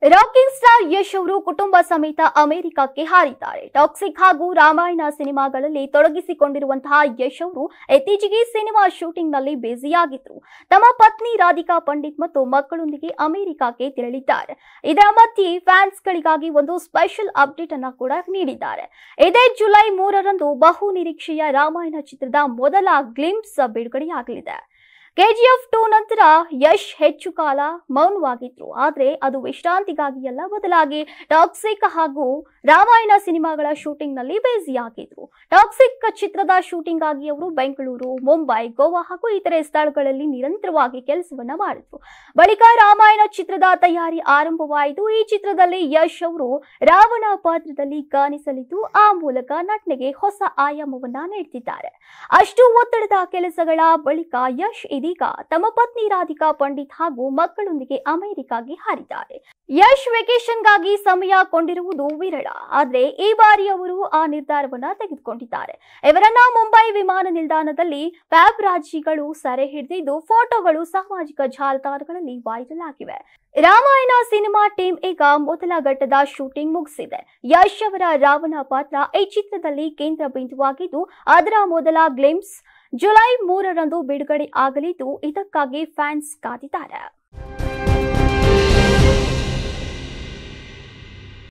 Rocking star Yash ಅವರು ಕುಟುಂಬ ಸಮೇತ ಅಮೆರಿಕಕ್ಕೆ ಹಾರಿದ್ದಾರೆ. ಟಾಕ್ಸಿಕ್ ಹಾಗೂ ರಾಮಾಯಣ ಸಿನಿಮಾಗಳಲ್ಲಿ ತೊಡಗಿಸಿಕೊಂಡಿರುವಂತಹ ಯಶ್ ಅವರು ಇತ್ತೀಚೆಗೆ ಸಿನಿಮಾ ಶೂಟಿಂಗ್ ನಲ್ಲಿ ಬ್ಯುಸಿಯಾಗಿದ್ರು. ತಮ್ಮ ಪತ್ನಿ ರಾಧಿಕಾ ಪಂಡಿತ್ ಮತ್ತು ಮಕ್ಕಳೊಂದಿಗೆ ಅಮೆರಿಕಕ್ಕೆ ತೆರಳಿದ್ದಾರೆ. ಇದರ ಮಧ್ಯೆ ಫ್ಯಾನ್ಸ್ ಗಳಿಗಾಗಿ ಒಂದು ಸ್ಪೆಷಲ್ ಅಪ್ಡೇಟ್ ಅನ್ನು ಕೂಡ ನೀಡಿದ್ದಾರೆ. ಇದೇ ಜುಲೈ 3ರಂದು ಬಹು ನಿರೀಕ್ಷೆಯ ರಾಮಾಯಣ ಚಿತ್ರದ ಮೊದಲ ಗ್ಲಿಂಪ್ಸ್ ಬಿಡುಗಡೆಯಾಗಲಿದೆ. KGF 2 ನಂತರ ಯಶ್ ಹೆಚ್ಚು ಕಾಲ ಮೌನವಾಗಿದ್ರು. ಆದ್ರೆ ಅದು ವಿಶ್ರಾಂತಿಗಾಗಿ ಅಲ್ಲ, ಬದಲಾಗಿ ಟಾಕ್ಸಿಕ್ ಹಾಗೂ ರಾಮಾಯಣ ಸಿನಿಮಾಗಳ ಶೂಟಿಂಗ್ ನಲ್ಲಿ ಬ್ಯುಸಿಯಾಗಿದ್ರು. ಟಾಕ್ಸಿಕ್ ಚಿತ್ರದ ಶೂಟಿಂಗ್ ಆಗಿ ಅವರು ಬೆಂಗಳೂರು, ಮುಂಬೈ, ಗೋವಾ ಹಾಗೂ ಇತರೆ ಸ್ಥಳಗಳಲ್ಲಿ ನಿರಂತರವಾಗಿ ಕೆಲಸವನ್ನ ಮಾಡಿದ್ರು. ಬಳಿಕ ರಾಮಾಯಣ ಚಿತ್ರದ ತಯಾರಿ ಆರಂಭವಾಯಿತು. ಈ ಚಿತ್ರದಲ್ಲಿ ಯಶ್ ಅವರು ರಾವಣ ಪಾತ್ರದಲ್ಲಿ ಕಾಣಿಸಲಿದ್ದು, ಆ ಮೂಲಕ ನಟನೆಗೆ ಹೊಸ ಆಯಾಮವನ್ನ ನೀಡುತ್ತಿದ್ದಾರೆ. ಅಷ್ಟು ಒತ್ತಡದ ಕೆಲಸಗಳ ಬಳಿಕ ಯಶ್ ಇದೀಗ ತಮ್ಮ ಪತ್ನಿ ರಾಧಿಕಾ ಪಂಡಿತ್ ಹಾಗೂ ಮಕ್ಕಳೊಂದಿಗೆ ಅಮೆರಿಕಾಗೆ ಹಾರಿದ್ದಾರೆ. ಯಶ್ ವೆಕೇಶನ್ಗಾಗಿ ಸಮಯ ಕೊಂಡಿರುವುದು ವಿರಳ, ಆದ್ರೆ ಈ ಬಾರಿ ಅವರು ಆ ನಿರ್ಧಾರವನ್ನ ತೆಗೆದುಕೊಂಡಿದ್ದಾರೆ. ಇವರನ್ನ ಮುಂಬೈ ವಿಮಾನ ನಿಲ್ದಾಣದಲ್ಲಿ ಪ್ಯಾಪರಾಜಿಗಳು ಸೆರೆ ಹಿಡಿದಿದ್ದು, ಫೋಟೋಗಳು ಸಾಮಾಜಿಕ ಜಾಲತಾಣಗಳಲ್ಲಿ ವೈರಲ್ ಆಗಿವೆ. ರಾಮಾಯಣ ಸಿನಿಮಾ ಟೀಮ್ ಈಗ ಮೊದಲ ಘಟ್ಟದ ಶೂಟಿಂಗ್ ಮುಗಿಸಿದೆ. ಯಶ್ ಅವರ ರಾವಣ ಪಾತ್ರ ಈ ಚಿತ್ರದಲ್ಲಿ ಕೇಂದ್ರ ಬಿಂದುವಾಗಿದ್ದು, ಅದರ ಮೊದಲ ಗ್ಲಿಂಪ್ಸ್ ಜುಲೈ 3ರಂದು ಬಿಡುಗಡೆ ಆಗಲಿದ್ದು, ಇದಕ್ಕಾಗಿ ಫ್ಯಾನ್ಸ್ ಕಾದಿದ್ದಾರೆ.